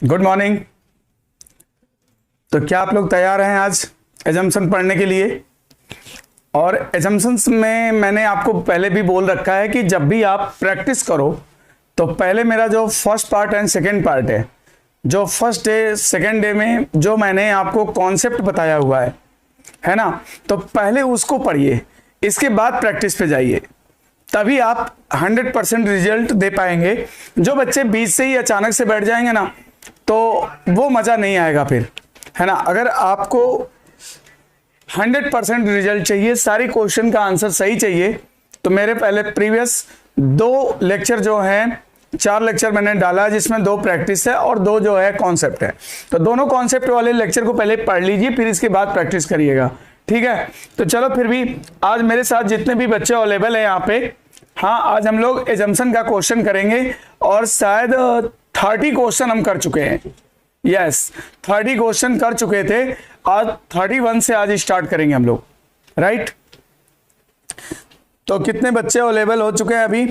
Good morning. तो क्या आप लोग तैयार हैं आज एजम्पशन पढ़ने के लिए? और एजम्पशंस में मैंने आपको पहले भी बोल रखा है कि जब भी आप प्रैक्टिस करो तो पहले मेरा जो first part and second part है, जो फर्स्ट डे सेकेंड डे में जो मैंने आपको कॉन्सेप्ट बताया हुआ है ना, तो पहले उसको पढ़िए, इसके बाद प्रैक्टिस पे जाइए, तभी आप 100% रिजल्ट दे पाएंगे। जो बच्चे बीच से ही अचानक से बैठ जाएंगे ना, तो वो मज़ा नहीं आएगा फिर, है ना। अगर आपको 100% रिजल्ट चाहिए, सारी क्वेश्चन का आंसर सही चाहिए, तो मेरे पहले प्रीवियस 2 लेक्चर जो हैं, 4 लेक्चर मैंने डाला जिसमें 2 प्रैक्टिस है और 2 जो है कॉन्सेप्ट है। तो दोनों कॉन्सेप्ट वाले लेक्चर को पहले पढ़ लीजिए, फिर इसके बाद प्रैक्टिस करिएगा, ठीक है। तो चलो फिर भी आज मेरे साथ जितने भी बच्चे अवेलेबल हैं यहाँ पे, हाँ, आज हम लोग एजम्पशन का क्वेश्चन करेंगे और शायद 30 क्वेश्चन हम कर चुके हैं। यस, 30 क्वेश्चन कर चुके थे, आज 31 से आज स्टार्ट करेंगे हम लोग, राइट। तो कितने बच्चे अवेलेबल हो चुके हैं अभी?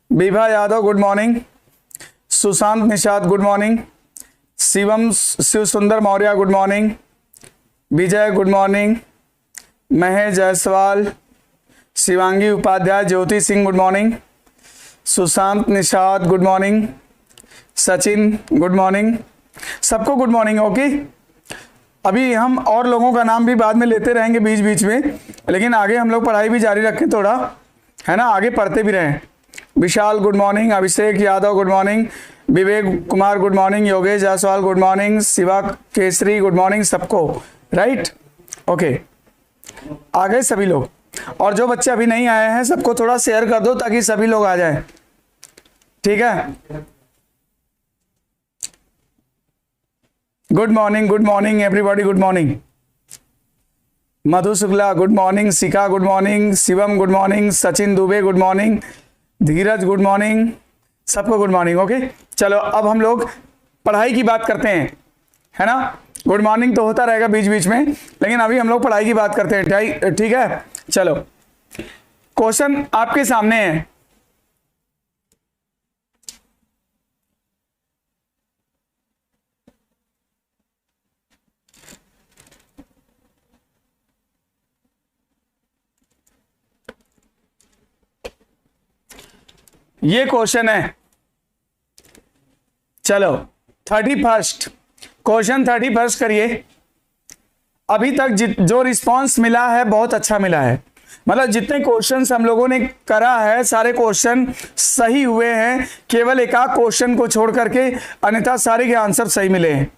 Vibha Yadav good morning, Sushant Nishad good morning, Shivam Shiv Sundar Maurya good morning, Vijay good morning, Mahesh Jaiswal, Shivangi Upadhyay, Jyoti Singh good morning, Sushant Nishad good morning, Sachin good morning, सबको गुड मॉर्निंग। ओके, अभी हम और लोगों का नाम भी बाद में लेते रहेंगे बीच बीच में, लेकिन आगे हम लोग पढ़ाई भी जारी रखें थोड़ा, है ना, आगे पढ़ते भी रहें। Vishal good morning, Abhishek Yadav good morning, Vivek Kumar good morning, Yogesh Jaiswal good morning, Shiva Kesari good morning, सबको, राइट। ओके, आ गए सभी लोग। और जो बच्चे अभी नहीं आए हैं सबको थोड़ा शेयर कर दो ताकि सभी लोग आ जाएं, ठीक है। Good morning everybody, good morning. Madhu Shukla good morning, Shikha good morning, Shivam good morning, Sachin Dubey good morning, Dheeraj good morning, सबको गुड मॉर्निंग। ओके, चलो अब हम लोग पढ़ाई की बात करते हैं, है ना। गुड मॉर्निंग तो होता रहेगा बीच बीच में, लेकिन अभी हम लोग पढ़ाई की बात करते हैं, ठीक है। चलो, क्वेश्चन आपके सामने है। ये क्वेश्चन है, चलो 31st क्वेश्चन 31st करिए। अभी तक जो रिस्पांस मिला है बहुत अच्छा मिला है, मतलब जितने क्वेश्चंस हम लोगों ने करा है सारे क्वेश्चन सही हुए हैं, केवल एक आध क्वेश्चन को छोड़ करके अन्यथा सारे के आंसर सही मिले हैं।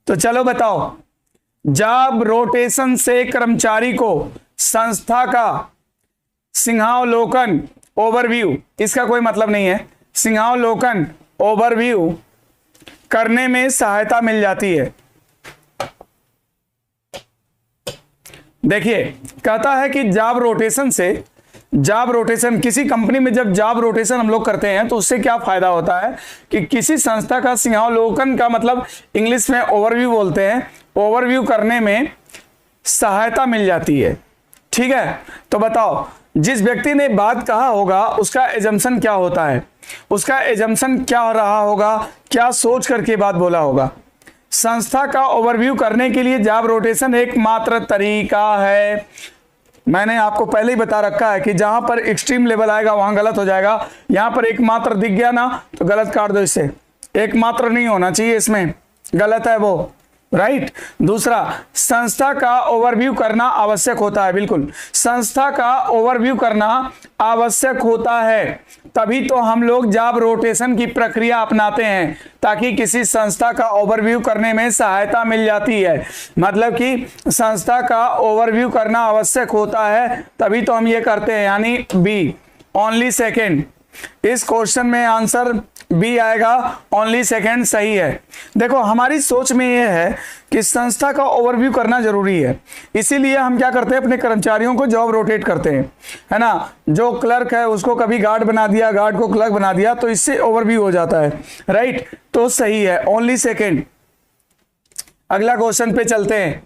तो चलो बताओ, जॉब रोटेशन से कर्मचारी को संस्था का सिंहावलोकन ओवरव्यू, इसका कोई मतलब नहीं है, सिंहावलोकन ओवरव्यू करने में सहायता मिल जाती है। देखिए, कहता है कि जॉब रोटेशन से, जॉब रोटेशन किसी कंपनी में जब जॉब रोटेशन हम लोग करते हैं तो उससे क्या फायदा होता है कि किसी संस्था का सिंहावलोकन का मतलब इंग्लिश में ओवरव्यू बोलते हैं, ओवरव्यू करने में सहायता मिल जाती है, ठीक है। तो बताओ, जिस व्यक्ति ने बात कहा होगा उसका एजम्पशन क्या होता है, उसका एजम्पशन क्या रहा होगा, क्या सोच करके बात बोला होगा। संस्था का ओवरव्यू करने के लिए जॉब रोटेशन एकमात्र तरीका है। मैंने आपको पहले ही बता रखा है कि जहां पर एक्सट्रीम लेवल आएगा वहां गलत हो जाएगा। यहां पर एकमात्र दिख गया ना तो गलत काट दो, इससे एकमात्र नहीं होना चाहिए, इसमें गलत है वो, राइट। दूसरा, संस्था का ओवरव्यू करना आवश्यक होता है, बिल्कुल संस्था का ओवरव्यू करना आवश्यक होता है, तभी तो हम लोग जॉब रोटेशन की प्रक्रिया अपनाते हैं, ताकि किसी संस्था का ओवरव्यू करने में सहायता मिल जाती है। मतलब कि संस्था का ओवरव्यू करना आवश्यक होता है तभी तो हम ये करते हैं, यानी बी, ओनली सेकेंड। इस क्वेश्चन में आंसर बी आएगा, ओनली सेकेंड सही है। देखो, हमारी सोच में यह है कि संस्था का ओवरव्यू करना जरूरी है, इसीलिए हम क्या करते हैं, अपने कर्मचारियों को जॉब रोटेट करते हैं, है ना। जो क्लर्क है उसको कभी गार्ड बना दिया, गार्ड को क्लर्क बना दिया, तो इससे ओवरव्यू हो जाता है, राइट। तो सही है, ओनली सेकेंड। अगला क्वेश्चन पे चलते हैं।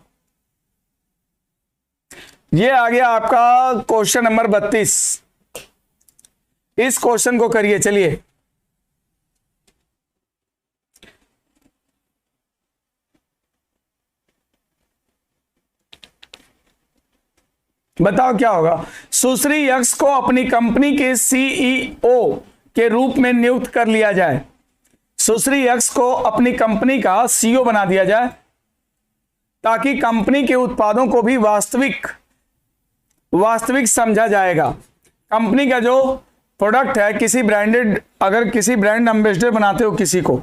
ये आ गया आपका क्वेश्चन नंबर 32। इस क्वेश्चन को करिए, चलिए बताओ क्या होगा। सुश्री यक्स को अपनी कंपनी के सीईओ के रूप में नियुक्त कर लिया जाए। सुश्री यक्स को अपनी कंपनी का सीईओ बना दिया जाए ताकि कंपनी के उत्पादों को भी वास्तविक समझा जाएगा। कंपनी का जो प्रोडक्ट है, किसी ब्रांडेड, अगर किसी ब्रांड एम्बेसडर बनाते हो किसी को,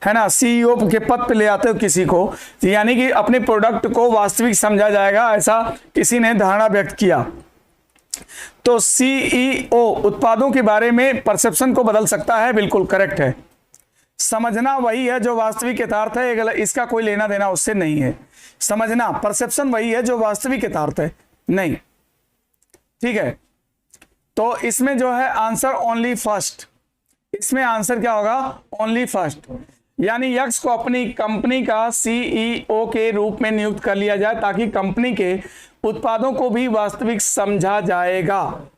है ना, सीईओ के पद पे ले आते हो किसी को, तो यानी कि अपने प्रोडक्ट को वास्तविक समझा जाएगा, ऐसा किसी ने धारणा व्यक्त किया। तो सीईओ उत्पादों के बारे में परसेप्शन को बदल सकता है, बिल्कुल करेक्ट है। समझना वही है जो वास्तविक यथार्थ है, इसका कोई लेना देना उससे नहीं है। समझना, परसेप्शन वही है जो वास्तविक यथार्थ है, नहीं, ठीक है। तो इसमें जो है आंसर ओनली फर्स्ट, इसमें आंसर क्या होगा, ओनली फर्स्ट, यानी यक्स को अपनी कंपनी का सीईओ के रूप में नियुक्त कर लिया जाए ताकि कंपनी के उत्पादों को भी वास्तविक समझा जाएगा।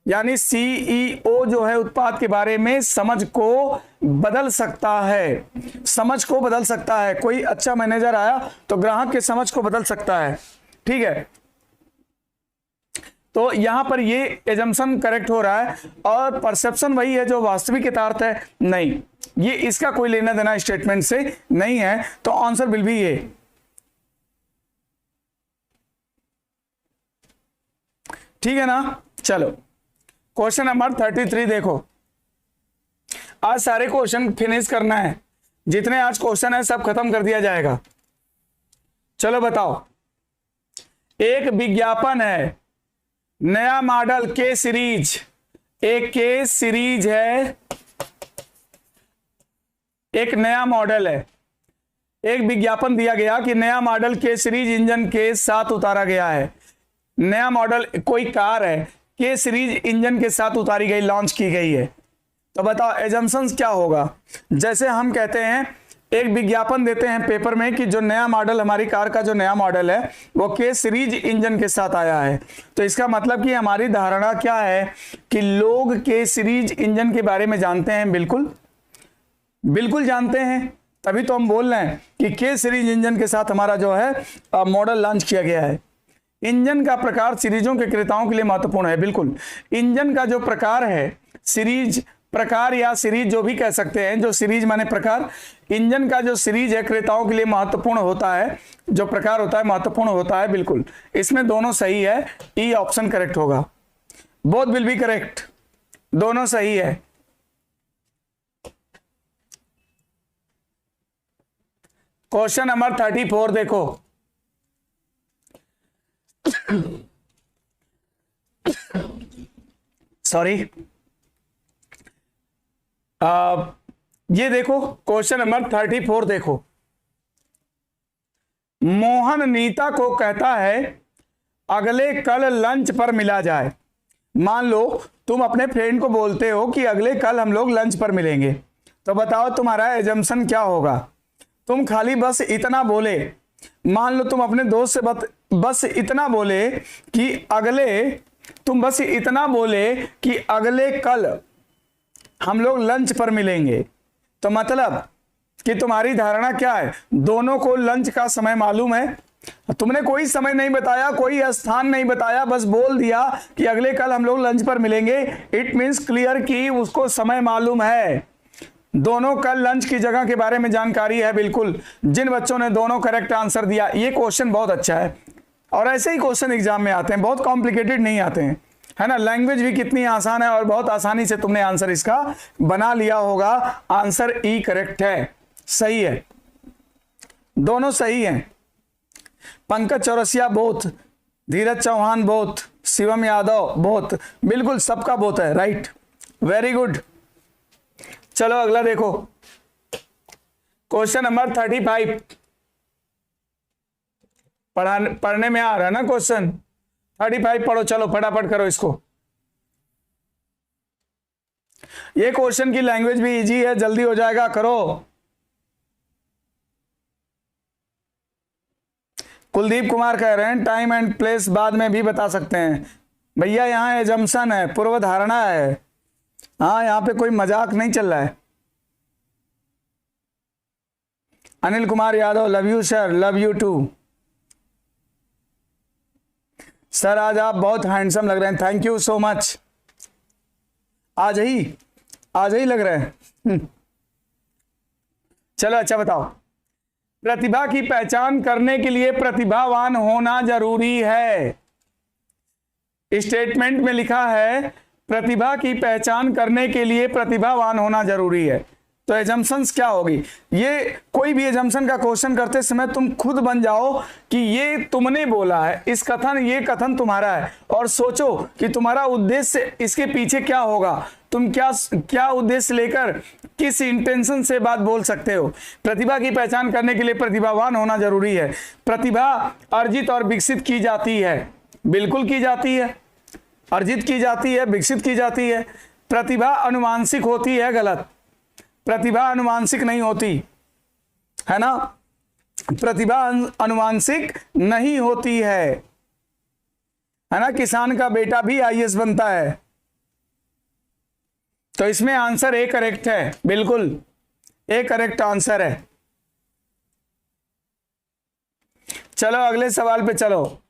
यानी सीईओ जो है उत्पाद के बारे में समझ को बदल सकता है, समझ को बदल सकता है। कोई अच्छा मैनेजर आया तो ग्राहक के समझ को बदल सकता है, ठीक है। तो यहां पर ये एजम्पशन करेक्ट हो रहा है, और परसेप्शन वही है जो वास्तविक यथार्थ है, नहीं, ये इसका कोई लेना देना स्टेटमेंट से नहीं है। तो आंसर विल बी ये। ठीक है ना। चलो क्वेश्चन नंबर 33 देखो। आज सारे क्वेश्चन फिनिश करना है, जितने आज क्वेश्चन है सब खत्म कर दिया जाएगा। चलो बताओ, एक विज्ञापन है, नया मॉडल के सीरीज, एक के सीरीज है, एक नया मॉडल है। एक विज्ञापन दिया गया कि नया मॉडल के सीरीज इंजन के साथ उतारा गया है। नया मॉडल कोई कार है, के सीरीज इंजन के साथ उतारी गई, लॉन्च की गई है। तो बताओ एजम्पशंस क्या होगा। जैसे हम कहते हैं, एक विज्ञापन देते हैं पेपर में कि जो नया मॉडल, हमारी कार का जो नया मॉडल है वो के सीरीज इंजन के साथ आया है। तो इसका मतलब कि हमारी धारणा क्या है कि लोग के सीरीज इंजन के बारे में जानते हैं, बिल्कुल बिल्कुल जानते हैं, तभी तो हम बोल रहे हैं कि के सीरीज इंजन के साथ हमारा जो है मॉडल लॉन्च किया गया है। इंजन का प्रकार सीरीजों के क्रेताओं के लिए महत्वपूर्ण है, बिल्कुल। इंजन का जो प्रकार है, सीरीज प्रकार या सीरीज जो भी कह सकते हैं, जो सीरीज माने प्रकार, इंजन का जो सीरीज है क्रेताओं के लिए महत्वपूर्ण होता है, जो प्रकार होता है महत्वपूर्ण होता है, बिल्कुल। इसमें दोनों सही है, ई ऑप्शन करेक्ट होगा। बोथ विल बी करेक्ट, दोनों सही है। क्वेश्चन नंबर 34 देखो। सॉरी, ये देखो क्वेश्चन नंबर 34 देखो। मोहन नीता को कहता है अगले कल लंच पर मिला जाए। मान लो तुम अपने फ्रेंड को बोलते हो कि अगले कल हम लोग लंच पर मिलेंगे, तो बताओ तुम्हारा एजम्पशन क्या होगा। तुम खाली बस इतना बोले, मान लो तुम अपने दोस्त से बस इतना बोले कि अगले कल हम लोग लंच पर मिलेंगे, तो मतलब कि तुम्हारी धारणा क्या है, दोनों को लंच का समय मालूम है। तुमने कोई समय नहीं बताया, कोई स्थान नहीं बताया, बस बोल दिया कि अगले कल हम लोग लंच पर मिलेंगे। इट मीन्स क्लियर कि उसको समय मालूम है, दोनों कल लंच की जगह के बारे में जानकारी है, बिल्कुल। जिन बच्चों ने दोनों करेक्ट आंसर दिया, ये क्वेश्चन बहुत अच्छा है, और ऐसे ही क्वेश्चन एग्जाम में आते हैं, बहुत कॉम्प्लिकेटेड नहीं आते हैं, है ना। लैंग्वेज भी कितनी आसान है और बहुत आसानी से तुमने आंसर इसका बना लिया होगा। आंसर ई करेक्ट है, सही है, दोनों सही हैं। पंकज चौरसिया बोथ, धीरज चौहान बोथ, शिवम यादव बोथ, बिल्कुल सबका बोथ है, राइट, वेरी गुड। चलो अगला देखो, क्वेश्चन नंबर 35। पढ़ने में आ रहा है ना क्वेश्चन 35, पढ़ो, चलो फटाफट करो इसको। ये क्वेश्चन की लैंग्वेज भी इजी है, जल्दी हो जाएगा, करो। कुलदीप कुमार कह रहे हैं टाइम एंड प्लेस बाद में भी बता सकते हैं। भैया यहाँ एजम्पशन है, पूर्व धारणा है, हाँ यहाँ पे कोई मजाक नहीं चल रहा है। Anil Kumar Yadav, love you sir, love you too. Sir आज आप बहुत हैंडसम लग रहे हैं, थैंक यू सो मच। आज ही लग रहे हैं। चलो अच्छा बताओ, प्रतिभा की पहचान करने के लिए प्रतिभावान होना जरूरी है। स्टेटमेंट में लिखा है प्रतिभा की पहचान करने के लिए प्रतिभावान होना जरूरी है। तो एजम्पशंस क्या होगी? ये कोई भी एजम्पशन का क्वेश्चन करते समय तुम खुद बन जाओ कि ये तुमने बोला है, ये कथन तुम्हारा है, और सोचो कि तुम्हारा उद्देश्य इसके पीछे क्या होगा, तुम क्या उद्देश्य लेकर किस इंटेंशन से बात बोल सकते हो। प्रतिभा की पहचान करने के लिए प्रतिभावान होना जरूरी है। प्रतिभा अर्जित और विकसित की जाती है, बिल्कुल की जाती है, अर्जित की जाती है, विकसित की जाती है। प्रतिभा अनुवांशिक होती है, गलत। प्रतिभा अनुवांशिक नहीं होती है ना, प्रतिभा अनुवांशिक नहीं होती है ना। किसान का बेटा भी आईएएस बनता है। तो इसमें आंसर ए करेक्ट है, बिल्कुल ए करेक्ट आंसर है। चलो अगले सवाल पे चलो।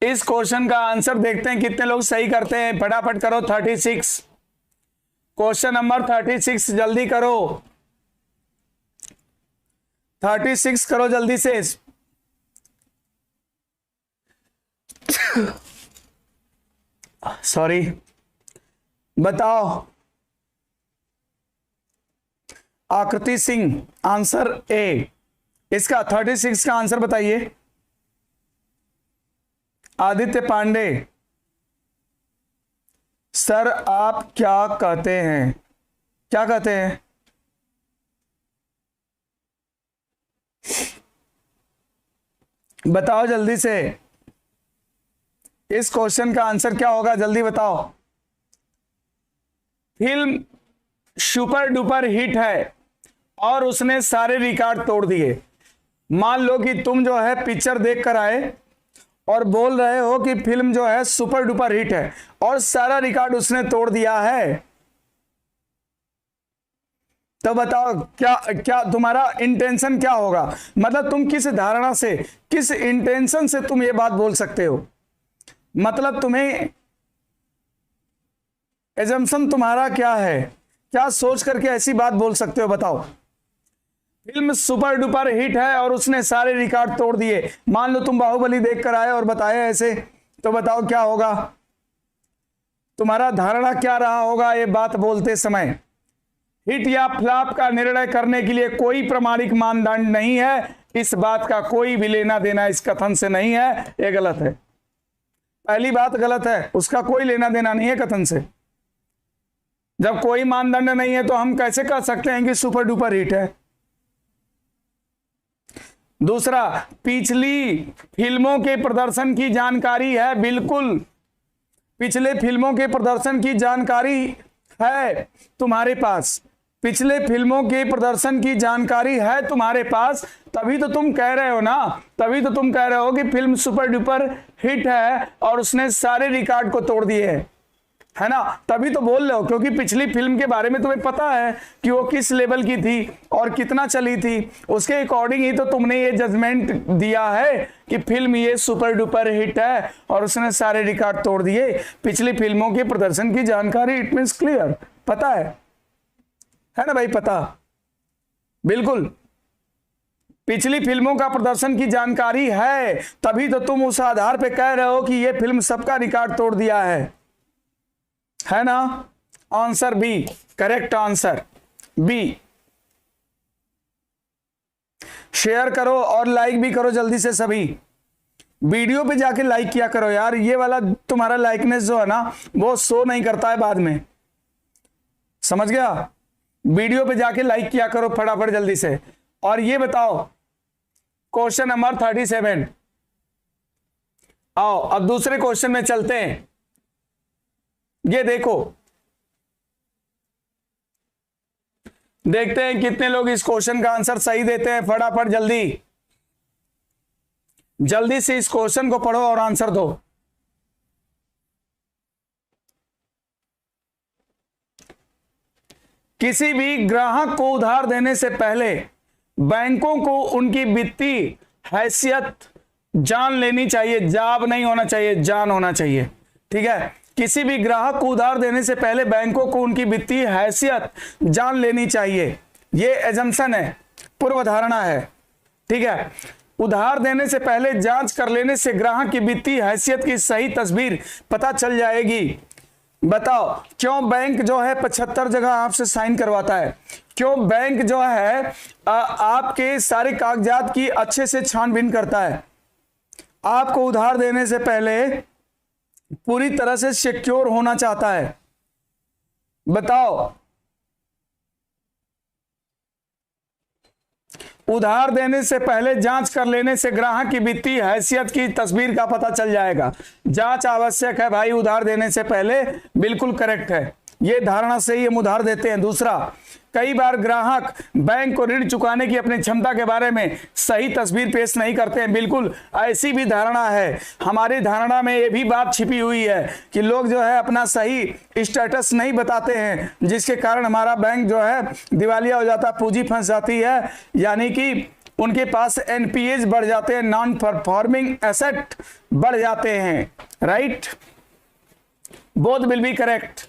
इस क्वेश्चन का आंसर देखते हैं कितने लोग सही करते हैं, फटाफट करो। 36 क्वेश्चन नंबर 36 जल्दी करो, 36 करो जल्दी से। सॉरी, बताओ। आकृति सिंह, आंसर ए। इसका 36 का आंसर बताइए। आदित्य पांडे, सर आप क्या कहते हैं, क्या कहते हैं? बताओ जल्दी से, इस क्वेश्चन का आंसर क्या होगा, जल्दी बताओ। फिल्म सुपर डुपर हिट है और उसने सारे रिकॉर्ड तोड़ दिए। मान लो कि तुम जो है पिक्चर देख कर आए और बोल रहे हो कि फिल्म जो है सुपर डुपर हिट है और सारा रिकॉर्ड उसने तोड़ दिया है। तो बताओ क्या तुम्हारा इंटेंशन क्या होगा, मतलब तुम किस धारणा से, किस इंटेंशन से तुम ये बात बोल सकते हो, मतलब तुम्हें एजम्पशन तुम्हारा क्या है, क्या सोच करके ऐसी बात बोल सकते हो, बताओ। फिल्म सुपर डुपर हिट है और उसने सारे रिकॉर्ड तोड़ दिए। मान लो तुम बाहुबली देख कर आए और बताए ऐसे, तो बताओ क्या होगा, तुम्हारा धारणा क्या रहा होगा ये बात बोलते समय। हिट या फ्लॉप का निर्णय करने के लिए कोई प्रमाणिक मानदंड नहीं है, इस बात का कोई भी लेना देना इस कथन से नहीं है, ये गलत है। पहली बात गलत है, उसका कोई लेना देना नहीं है कथन से। जब कोई मानदंड नहीं है तो हम कैसे कह सकते हैं कि सुपर डुपर हिट है। दूसरा, पिछली फिल्मों के प्रदर्शन की जानकारी है, बिल्कुल पिछले फिल्मों के प्रदर्शन की जानकारी है तुम्हारे पास, पिछले फिल्मों के प्रदर्शन की जानकारी है तुम्हारे पास, तभी तो तुम कह रहे हो ना, तभी तो तुम कह रहे हो कि फिल्म सुपर डुपर हिट है और उसने सारे रिकॉर्ड को तोड़ दिए है ना, तभी तो बोल रहे हो, क्योंकि पिछली फिल्म के बारे में तुम्हें पता है कि वो किस लेवल की थी और कितना चली थी, उसके अकॉर्डिंग ही तो तुमने ये जजमेंट दिया है कि फिल्म ये सुपर डुपर हिट है और उसने सारे रिकॉर्ड तोड़ दिए। पिछली फिल्मों के प्रदर्शन की जानकारी, इट मींस क्लियर, पता है ना भाई, पता, बिल्कुल पिछली फिल्मों का प्रदर्शन की जानकारी है, तभी तो तुम उस आधार पे कह रहे हो कि ये फिल्म सबका रिकॉर्ड तोड़ दिया है ना। Answer B, correct answer B. Share करो और लाइक भी करो जल्दी से, सभी वीडियो पे जाके लाइक किया करो यार, ये वाला तुम्हारा लाइकनेस जो है ना वो शो नहीं करता है बाद में, समझ गया। वीडियो पे जाके लाइक किया करो फटाफट जल्दी से। और ये बताओ क्वेश्चन नंबर 37, आओ अब दूसरे क्वेश्चन में चलते हैं। ये देखो, देखते हैं कितने लोग इस क्वेश्चन का आंसर सही देते हैं, फटाफट जल्दी जल्दी से इस क्वेश्चन को पढ़ो और आंसर दो। किसी भी ग्राहक को उधार देने से पहले बैंकों को उनकी वित्तीय हैसियत जान लेनी चाहिए, जाब नहीं होना चाहिए, जान होना चाहिए। ठीक है, किसी भी ग्राहक को उधार देने से पहले बैंकों को उनकी वित्तीय हैसियत जान लेनी चाहिए। ये एजम्पशन है, पूर्व धारणा है। ठीक है, उधार देने से पहले जांच कर लेने से ग्राहक की वित्तीय हैसियत की सही तस्वीर पता चल जाएगी। बताओ क्यों बैंक जो है 75 जगह आपसे साइन करवाता है? क्यों बैंक जो है आपके सारे कागजात की अच्छे से छानबीन करता है? आपको उधार देने से पहले पूरी तरह से सिक्योर होना चाहता है। बताओ, उधार देने से पहले जांच कर लेने से ग्राहक की वित्तीय हैसियत की तस्वीर का पता चल जाएगा। जांच आवश्यक है भाई, उधार देने से पहले, बिल्कुल करेक्ट है। ये धारणा से ही हम उधार देते हैं। दूसरा, कई बार ग्राहक बैंक को ऋण चुकाने की अपनी क्षमता के बारे में सही तस्वीर पेश नहीं करते हैं। बिल्कुल ऐसी भी धारणा है। हमारी धारणा में ये भी बात छिपी हुई है कि लोग जो है अपना सही स्टेटस नहीं बताते हैं, जिसके कारण हमारा बैंक जो है दिवालिया हो जाता, पूंजी फंस जाती है, यानी कि उनके पास एनपीएज बढ़ जाते हैं, नॉन परफॉर्मिंग एसेट बढ़ जाते हैं। Right, both will be correct.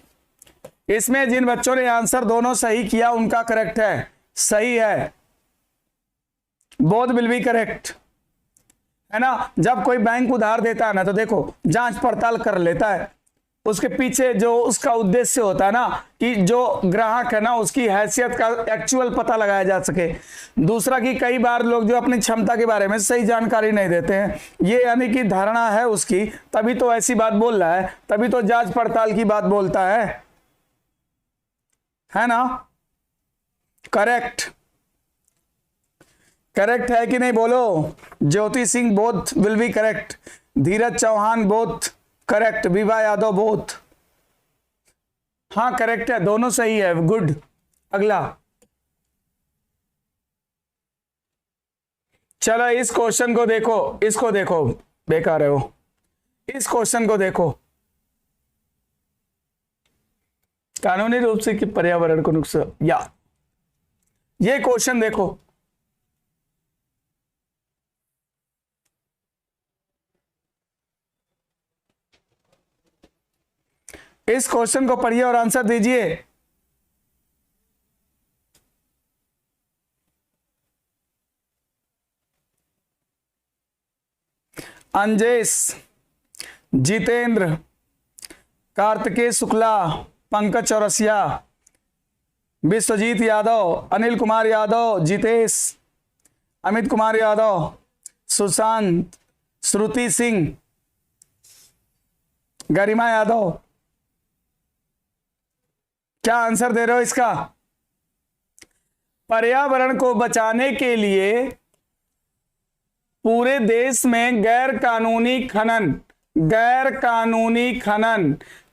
इसमें जिन बच्चों ने आंसर दोनों सही किया उनका करेक्ट है, सही है, बोथ विल बी करेक्ट, है ना। जब कोई बैंक उधार देता है ना, तो देखो जांच पड़ताल कर लेता है, उसके पीछे जो उसका उद्देश्य होता है ना कि जो ग्राहक है ना उसकी हैसियत का एक्चुअल पता लगाया जा सके। दूसरा कि कई बार लोग जो अपनी क्षमता के बारे में सही जानकारी नहीं देते हैं, ये यानी कि धारणा है उसकी, तभी तो ऐसी बात बोल रहा है, तभी तो जांच पड़ताल की बात बोलता है ना। करेक्ट, करेक्ट है कि नहीं बोलो। Jyoti Singh both will be correct, Dheeraj Chauhan both correct, Vibha Yadav both, हाँ करेक्ट है, दोनों सही है, गुड। अगला चलो इस क्वेश्चन को देखो, इसको देखो, बेकार है वो। इस क्वेश्चन को देखो, कानूनी रूप से कि पर्यावरण को नुकसान, या ये क्वेश्चन देखो, इस क्वेश्चन को पढ़िए और आंसर दीजिए। अंजेश, जितेंद्र, कार्तिकेय शुक्ला, पंकज चौरसिया, विश्वजीत यादव, अनिल कुमार यादव, जितेश, अमित कुमार यादव, सुशांत, श्रुति सिंह, गरिमा यादव, क्या आंसर दे रहे हो इसका? पर्यावरण को बचाने के लिए पूरे देश में गैर कानूनी खनन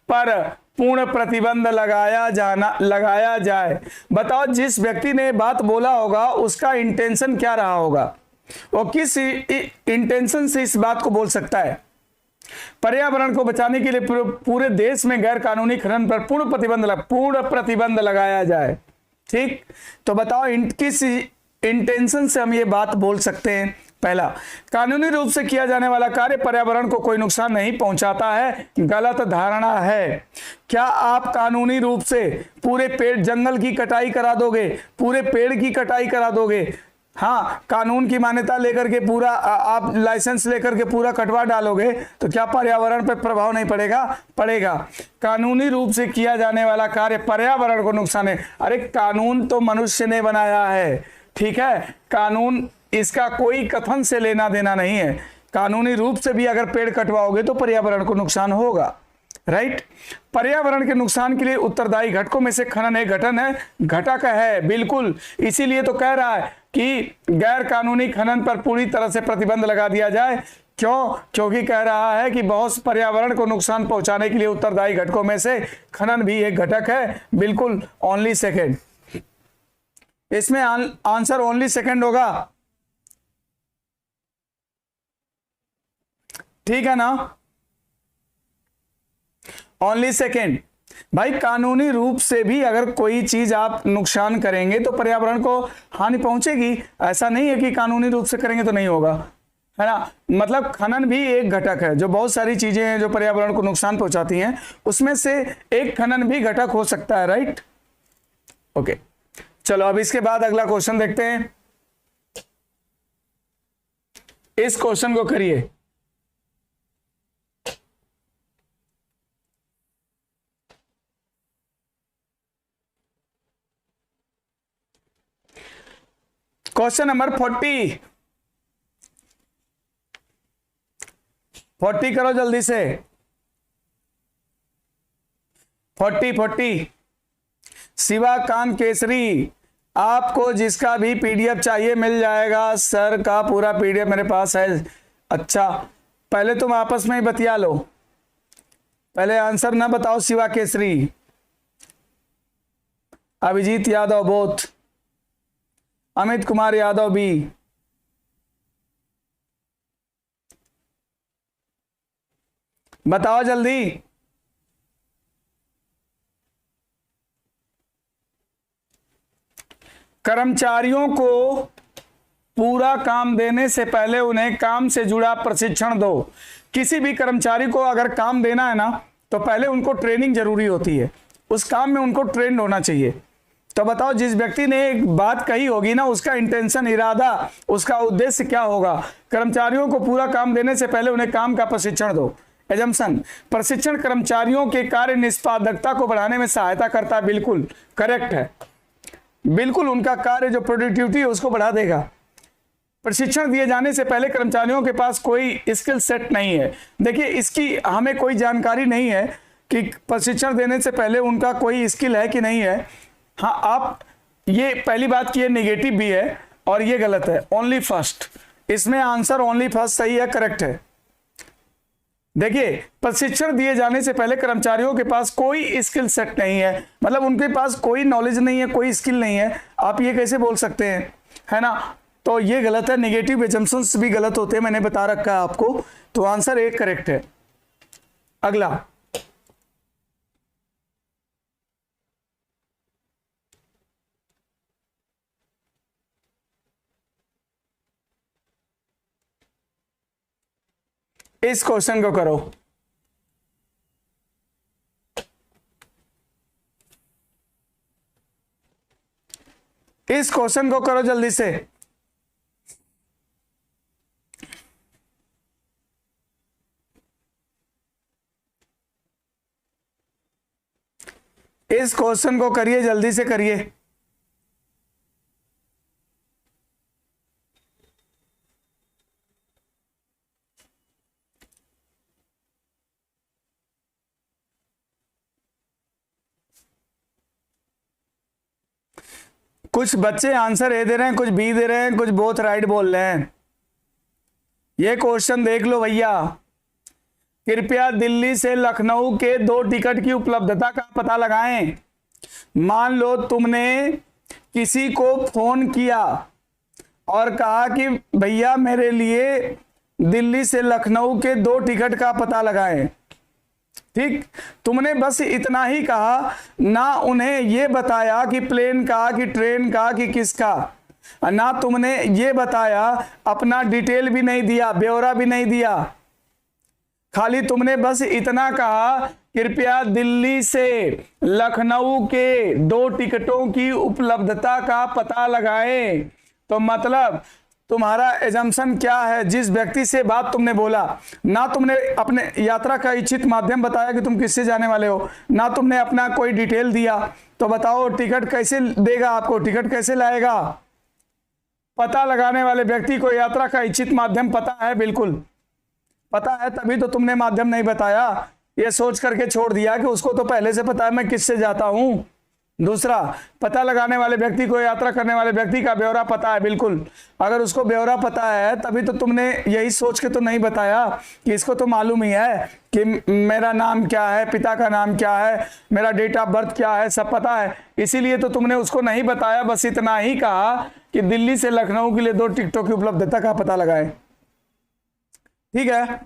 पर पूर्ण प्रतिबंध लगाया जाए। बताओ जिस व्यक्ति ने बात बोला होगा उसका इंटेंशन क्या रहा होगा, वो किस इंटेंशन से इस बात को बोल सकता है? पर्यावरण को बचाने के लिए पूरे देश में गैर कानूनी खनन पर पूर्ण प्रतिबंध लगाया जाए। ठीक, तो बताओ किस इंटेंशन से हम ये बात बोल सकते हैं? पहला, कानूनी रूप से किया जाने वाला कार्य पर्यावरण को कोई नुकसान नहीं पहुंचाता है, गलत धारणा है। क्या आप कानूनी रूप से पूरे पेड़ जंगल की कटाई करा दोगे, पूरे पेड़ की कटाई करा दोगे? हाँ, कानून की मान्यता लेकर के पूरा आप लाइसेंस लेकर के पूरा कटवा डालोगे तो क्या पर्यावरण पर प्रभाव नहीं पड़ेगा? पड़ेगा। कानूनी रूप से किया जाने वाला कार्य पर्यावरण को नुकसान है। अरे कानून तो मनुष्य ने बनाया है, ठीक है, कानून इसका कोई कथन से लेना देना नहीं है। कानूनी रूप से भी अगर पेड़ कटवाओगे तो पर्यावरण को नुकसान होगा। राइट, पर्यावरण के नुकसान के लिए उत्तरदायी घटकों में से खनन एक घटक है, बिल्कुल। इसीलिए तो कह रहा है कि गैर कानूनी खनन पर पूरी तरह से प्रतिबंध लगा दिया जाए। क्यों? क्योंकि कह रहा है कि बहुत पर्यावरण को नुकसान पहुंचाने के लिए उत्तरदायी घटकों में से खनन भी एक घटक है। बिल्कुल, ओनली सेकेंड, इसमें आंसर ओनली सेकेंड होगा। ठीक है ना, ओनली सेकेंड। भाई कानूनी रूप से भी अगर कोई चीज आप नुकसान करेंगे तो पर्यावरण को हानि पहुंचेगी। ऐसा नहीं है कि कानूनी रूप से करेंगे तो नहीं होगा, है ना। मतलब खनन भी एक घटक है, जो बहुत सारी चीजें हैं जो पर्यावरण को नुकसान पहुंचाती हैं, उसमें से एक खनन भी घटक हो सकता है, राइट। ओके, चलो अब इसके बाद अगला क्वेश्चन देखते हैं। इस क्वेश्चन को करिए। क्वेश्चन नंबर 40 करो जल्दी से। 40 शिवाकांत केसरी, आपको जिसका भी पीडीएफ चाहिए मिल जाएगा। सर का पूरा पीडीएफ मेरे पास है। अच्छा, पहले तुम आपस में ही बतिया लो, पहले आंसर ना बताओ। शिवा केसरी, अभिजीत यादव बोथ, अमित कुमार यादव भी, बताओ जल्दी। कर्मचारियों को पूरा काम देने से पहले उन्हें काम से जुड़ा प्रशिक्षण दो। किसी भी कर्मचारी को अगर काम देना है ना, तो पहले उनको ट्रेनिंग जरूरी होती है, उस काम में उनको ट्रेंड होना चाहिए। तो बताओ, जिस व्यक्ति ने एक बात कही होगी ना, उसका इंटेंशन, इरादा, उसका उद्देश्य क्या होगा। कर्मचारियों को पूरा काम देने से पहले उन्हें काम का प्रशिक्षण दो। एजम्पशन, प्रशिक्षण कर्मचारियों के कार्य निष्पादकता को बढ़ाने में सहायता करता है। बिल्कुल करेक्ट है, बिल्कुल उनका कार्य जो प्रोडक्टिविटी है उसको बढ़ा देगा। प्रशिक्षण दिए जाने से पहले कर्मचारियों के पास कोई स्किल सेट नहीं है। देखिए, इसकी हमें कोई जानकारी नहीं है कि प्रशिक्षण देने से पहले उनका कोई स्किल है कि नहीं है। हाँ, आप ये पहली बात की नेगेटिव भी है और ये गलत है। ओनली फर्स्ट, इसमें आंसर ओनली फर्स्ट सही है, करेक्ट है। देखिए, प्रशिक्षण दिए जाने से पहले कर्मचारियों के पास कोई स्किल सेट नहीं है, मतलब उनके पास कोई नॉलेज नहीं है, कोई स्किल नहीं है। आप ये कैसे बोल सकते हैं, है ना। तो ये गलत है, नेगेटिव एजम्पशंस भी गलत होते हैं, मैंने बता रखा है आपको। तो आंसर एक करेक्ट है। अगला, इस क्वेश्चन को करो। इस क्वेश्चन को करो जल्दी से। इस क्वेश्चन को करिए, जल्दी से करिए। कुछ बच्चे आंसर ए दे रहे हैं, कुछ बी दे रहे हैं, कुछ बोथ राइट बोल रहे हैं। ये क्वेश्चन देख लो भैया। कृपया दिल्ली से लखनऊ के 2 टिकट की उपलब्धता का पता लगाएं। मान लो तुमने किसी को फोन किया और कहा कि भैया मेरे लिए दिल्ली से लखनऊ के 2 टिकट का पता लगाएं। ठीक, तुमने बस इतना ही कहा, ना उन्हें यह बताया कि प्लेन का, कि ट्रेन का, कि किसका, ना तुमने ये बताया, अपना डिटेल भी नहीं दिया, ब्यौरा भी नहीं दिया। खाली तुमने बस इतना कहा, कृपया दिल्ली से लखनऊ के 2 टिकटों की उपलब्धता का पता लगाएं। तो मतलब तुम्हारा एजम्पशन क्या है, जिस व्यक्ति से बात तुमने बोला, ना तुमने अपने यात्रा का इच्छित माध्यम बताया कि तुम किससे जाने वाले हो, ना तुमने अपना कोई डिटेल दिया, तो बताओ टिकट कैसे देगा आपको, टिकट कैसे लाएगा। पता लगाने वाले व्यक्ति को यात्रा का इच्छित माध्यम पता है, बिल्कुल पता है, तभी तो तुमने माध्यम नहीं बताया। ये सोच करके छोड़ दिया कि उसको तो पहले से पता है मैं किससे जाता हूं। दूसरा, पता लगाने वाले व्यक्ति को यात्रा करने वाले व्यक्ति का ब्यौरा पता है, बिल्कुल। अगर उसको ब्यौरा पता है तभी तो तुमने यही सोच के तो नहीं बताया कि इसको तो मालूम ही है कि मेरा नाम क्या है, पिता का नाम क्या है, मेरा डेट ऑफ बर्थ क्या है, सब पता है। इसीलिए तो तुमने उसको नहीं बताया, बस इतना ही कहा कि दिल्ली से लखनऊ के लिए 2 टिकटों की उपलब्धता का पता लगाए। ठीक है,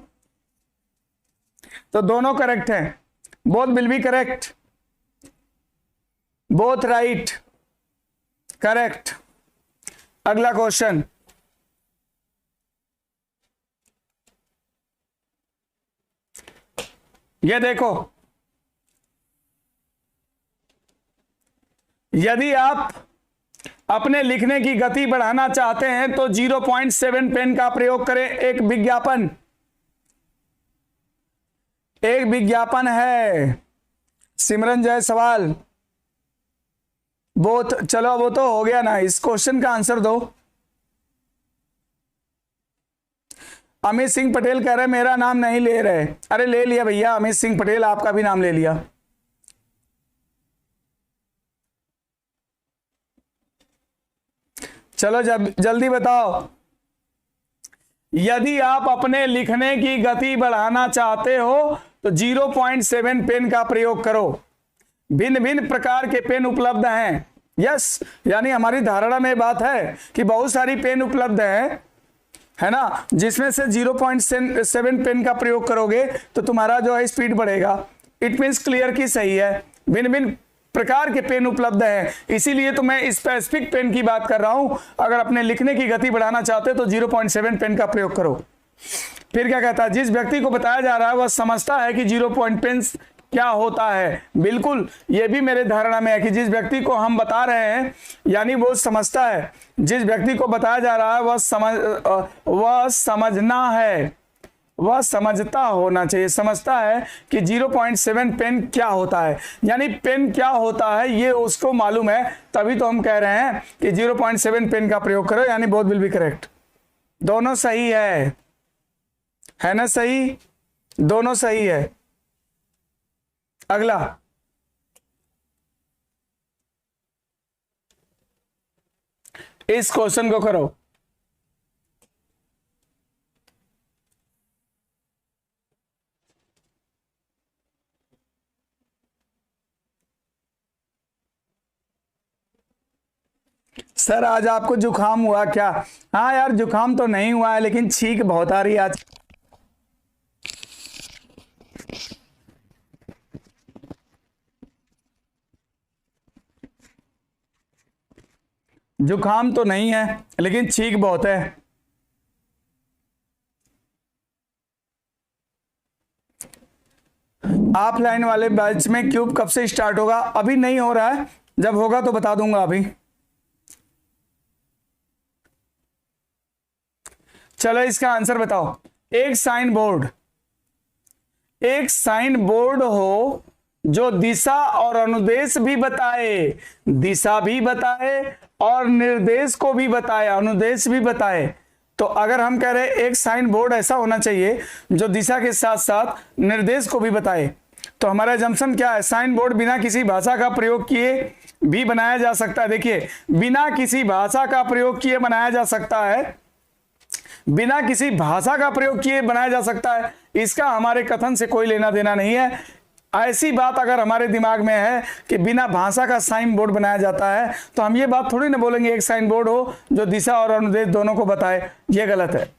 तो दोनों करेक्ट हैं, both will be correct. Both right, correct. अगला क्वेश्चन, ये देखो, यदि आप अपने लिखने की गति बढ़ाना चाहते हैं तो 0.7 पेन का प्रयोग करें। एक विज्ञापन है। सिमरन जायसवाल, चलो वो तो हो गया ना, इस क्वेश्चन का आंसर दो। अमित सिंह पटेल कह रहे मेरा नाम नहीं ले रहे। अरे ले लिया भैया, अमित सिंह पटेल आपका भी नाम ले लिया। चलो जल्दी बताओ, यदि आप अपने लिखने की गति बढ़ाना चाहते हो तो 0.7 पेन का प्रयोग करो। भिन्न भिन्न प्रकार के पेन उपलब्ध हैं। यस, यानी हमारी धारणा में बात है कि बहुत सारी पेन उपलब्ध है ना, जिसमें से 0.7 पेन का प्रयोग करोगे तो तुम्हारा जो है स्पीड बढ़ेगा। इट मीन्स क्लियर की सही है। भिन्न भिन्न प्रकार के पेन उपलब्ध हैं, इसीलिए तो मैं स्पेसिफिक पेन की बात कर रहा हूं। अगर अपने लिखने की गति बढ़ाना चाहते हो तो 0.7 पेन का प्रयोग करो। फिर क्या कहता है, जिस व्यक्ति को बताया जा रहा है वह समझता है कि 0 पेन क्या होता है। बिल्कुल, यह भी मेरे धारणा में है कि जिस व्यक्ति को हम बता रहे हैं यानी वो समझता है। जिस व्यक्ति को बताया जा रहा है वह समझना है, वह समझता होना चाहिए, समझता है कि 0.7 पेन क्या होता है, यानी पेन क्या होता है ये उसको मालूम है। तभी तो हम कह रहे हैं कि 0.7 पेन का प्रयोग करो, यानी बोथ विल बी करेक्ट। दोनों सही है ना, सही, दोनों सही है। अगला, इस क्वेश्चन को करो। सर आज आपको जुकाम हुआ क्या? हाँ यार, जुकाम तो नहीं हुआ है लेकिन छींक बहुत आ रही है आज। जुकाम तो नहीं है लेकिन छींक बहुत है। ऑफलाइन वाले बैच में क्यूब कब से स्टार्ट होगा? अभी नहीं हो रहा है, जब होगा तो बता दूंगा। अभी चलो इसका आंसर बताओ। एक साइन बोर्ड हो जो दिशा और अनुदेश भी बताए, दिशा भी बताए और निर्देश को भी बताए, अनुदेश भी बताए। तो अगर हम कह रहे हैं एक साइन बोर्ड ऐसा होना चाहिए जो दिशा के साथ साथ निर्देश को भी बताए, तो हमारा जम्पशन क्या है? साइन बोर्ड बिना किसी भाषा का प्रयोग किए भी बनाया जा सकता है। देखिए, बिना किसी भाषा का प्रयोग किए बनाया जा सकता है, बिना किसी भाषा का प्रयोग किए बनाया जा सकता है। इसका हमारे कथन से कोई लेना देना नहीं है। ऐसी बात अगर हमारे दिमाग में है कि बिना भाषा का साइन बोर्ड बनाया जाता है तो हम ये बात थोड़ी ना बोलेंगे एक साइन बोर्ड हो जो दिशा और अनुदेश दोनों को बताए। ये गलत है।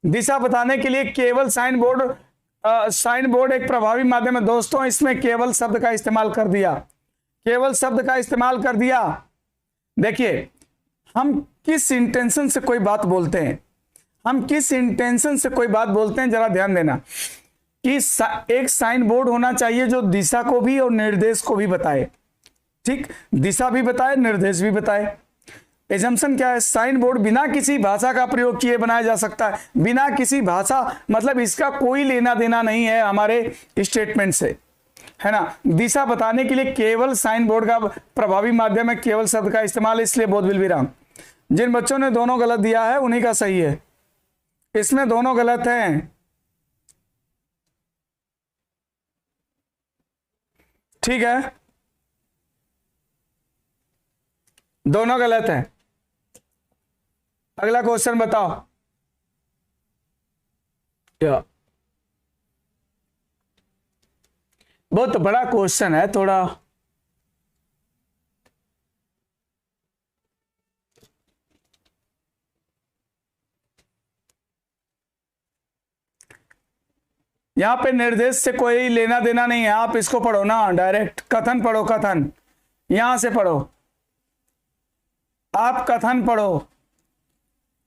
दिशा बताने के लिए केवल साइन बोर्ड एक प्रभावी माध्यम है। दोस्तों, इसमें केवल शब्द का इस्तेमाल कर दिया, केवल शब्द का इस्तेमाल कर दिया। देखिए, हम किस इंटेंशन से कोई बात बोलते हैं, हम किस इंटेंशन से कोई बात बोलते हैं, जरा ध्यान देना कि एक साइन बोर्ड होना चाहिए जो दिशा को भी और निर्देश को भी बताए। ठीक, दिशा भी बताए, निर्देश भी बताए। एजम्पशन क्या है? साइन बोर्ड बिना किसी भाषा का प्रयोग किए बनाया जा सकता है। बिना किसी भाषा मतलब इसका कोई लेना देना नहीं है हमारे स्टेटमेंट से, है ना। दिशा बताने के लिए केवल साइन बोर्ड का प्रभावी माध्यम है, केवल शब्द का इस्तेमाल, इसलिए बोथ विल बी रॉन्ग। जिन बच्चों ने दोनों गलत दिया है उन्हीं का सही है, इसमें दोनों गलत हैं। ठीक है, दोनों गलत हैं। अगला क्वेश्चन बताओ। क्या बहुत बड़ा क्वेश्चन है थोड़ा। यहां पे निर्देश से कोई लेना देना नहीं है, आप इसको पढ़ो ना, डायरेक्ट कथन पढ़ो। कथन यहां से पढ़ो, आप कथन पढ़ो,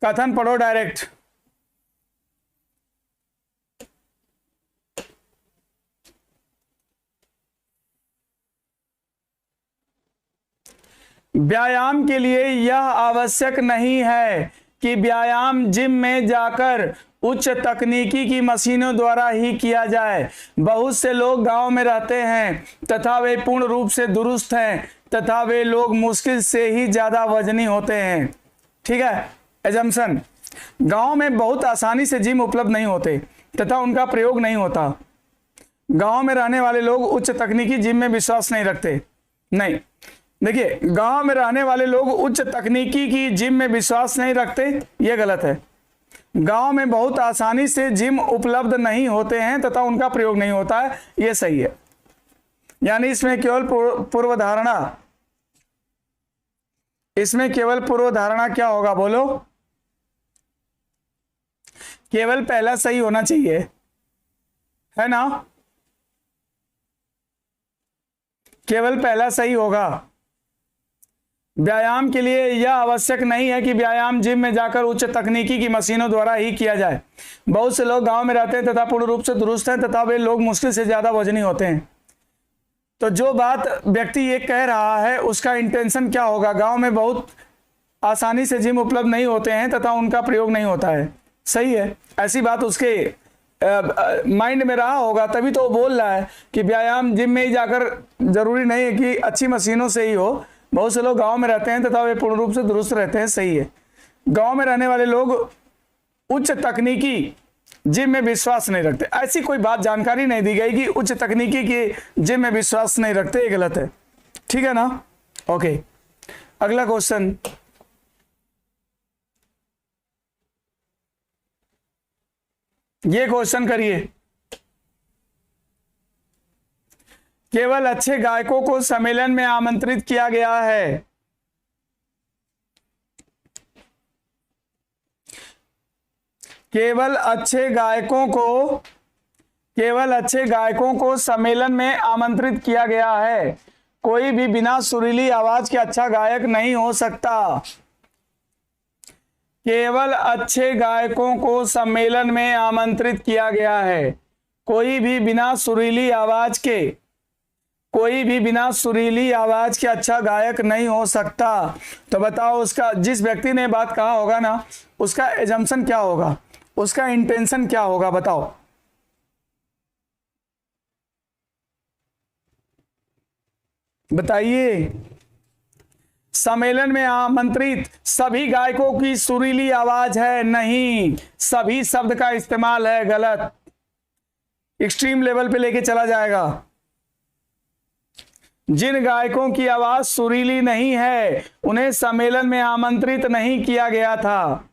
कथन पढ़ो डायरेक्ट। व्यायाम के लिए यह आवश्यक नहीं है कि व्यायाम जिम में जाकर उच्च तकनीकी की मशीनों द्वारा ही किया जाए। बहुत से लोग गांव में रहते हैं तथा वे पूर्ण रूप से दुरुस्त हैं तथा वे लोग मुश्किल से ही ज्यादा वजनी होते हैं। ठीक है, एजम्पशन, गांव में बहुत आसानी से जिम उपलब्ध नहीं होते तथा उनका प्रयोग नहीं होता। गांव में रहने वाले लोग उच्च तकनीकी जिम में विश्वास नहीं रखते। नहीं, देखिए, गांव में रहने वाले लोग उच्च तकनीकी की जिम में विश्वास नहीं रखते, यह गलत है। गांव में बहुत आसानी से जिम उपलब्ध नहीं होते हैं तथा उनका प्रयोग नहीं होता है, यह सही है। यानी इसमें केवल पूर्व धारणा, इसमें केवल पूर्व धारणा क्या होगा, बोलो? केवल पहला सही होना चाहिए, है ना? केवल पहला सही होगा। व्यायाम के लिए यह आवश्यक नहीं है कि व्यायाम जिम में जाकर उच्च तकनीकी की मशीनों द्वारा ही किया जाए। बहुत से लोग गांव में रहते हैं तथा पूर्ण रूप से दुरुस्त हैं तथा वे लोग मुश्किल से ज्यादा वजनी होते हैं। तो जो बात व्यक्ति ये कह रहा है उसका इंटेंशन क्या होगा? गांव में बहुत आसानी से जिम उपलब्ध नहीं होते हैं तथा उनका प्रयोग नहीं होता है, सही है। ऐसी बात उसके माइंड में रहा होगा, तभी तो वो बोल रहा है कि व्यायाम जिम में ही जाकर, जरूरी नहीं है कि अच्छी मशीनों से ही हो। बहुत से लोग गांव में रहते हैं तथा वे पूर्ण रूप से दुरुस्त रहते हैं, सही है। गांव में रहने वाले लोग उच्च तकनीकी जिम में विश्वास नहीं रखते, ऐसी कोई बात जानकारी नहीं दी गई कि उच्च तकनीकी की जिम में विश्वास नहीं रखते, ये गलत है। ठीक है ना? ओके, अगला क्वेश्चन, ये क्वेश्चन करिए। केवल अच्छे गायकों को सम्मेलन में आमंत्रित किया गया है। केवल अच्छे गायकों को सम्मेलन में आमंत्रित किया गया है। कोई भी बिना सुरीली आवाज के अच्छा गायक नहीं हो सकता। केवल अच्छे गायकों को सम्मेलन में आमंत्रित किया गया है। कोई भी बिना सुरीली आवाज के अच्छा गायक नहीं हो सकता। तो बताओ, उसका, जिस व्यक्ति ने बात कहा होगा ना, उसका एजम्पशन क्या होगा, उसका इंटेंशन क्या होगा, बताओ? बताइए। सम्मेलन में आमंत्रित सभी गायकों की सुरीली आवाज है? नहीं, सभी शब्द का इस्तेमाल है, गलत। एक्सट्रीम लेवल पे लेके चला जाएगा। जिन गायकों की आवाज सुरीली नहीं है उन्हें सम्मेलन में आमंत्रित नहीं किया गया था।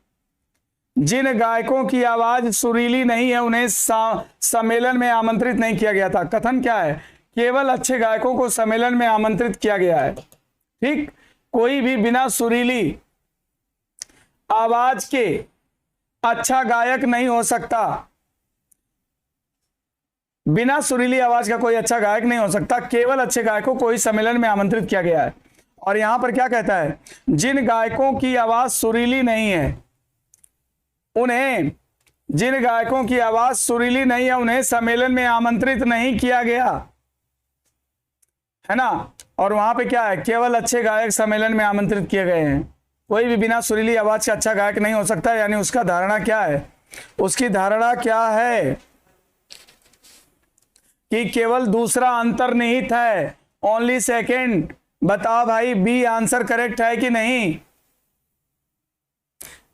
जिन गायकों की आवाज सुरीली नहीं है उन्हें सम्मेलन में आमंत्रित नहीं किया गया था। कथन क्या है? केवल अच्छे गायकों को सम्मेलन में आमंत्रित किया गया है। ठीक, कोई भी बिना सुरीली आवाज के अच्छा गायक नहीं हो सकता। बिना सुरीली आवाज का कोई अच्छा गायक नहीं हो सकता। केवल अच्छे गायकों को ही सम्मेलन में आमंत्रित किया गया है। और यहां पर क्या कहता है? जिन गायकों की आवाज सुरीली नहीं है उन्हें, जिन गायकों की आवाज सुरीली नहीं है उन्हें सम्मेलन में आमंत्रित नहीं किया गया, है ना? और वहां पे क्या है? केवल अच्छे गायक सम्मेलन में आमंत्रित किए गए हैं। कोई भी बिना सुरीली आवाज के अच्छा गायक नहीं हो सकता। यानी उसका धारणा क्या है? उसकी धारणा क्या है कि केवल दूसरा अंतर्निहित है। Only second. बताओ भाई, बी आंसर करेक्ट है कि नहीं?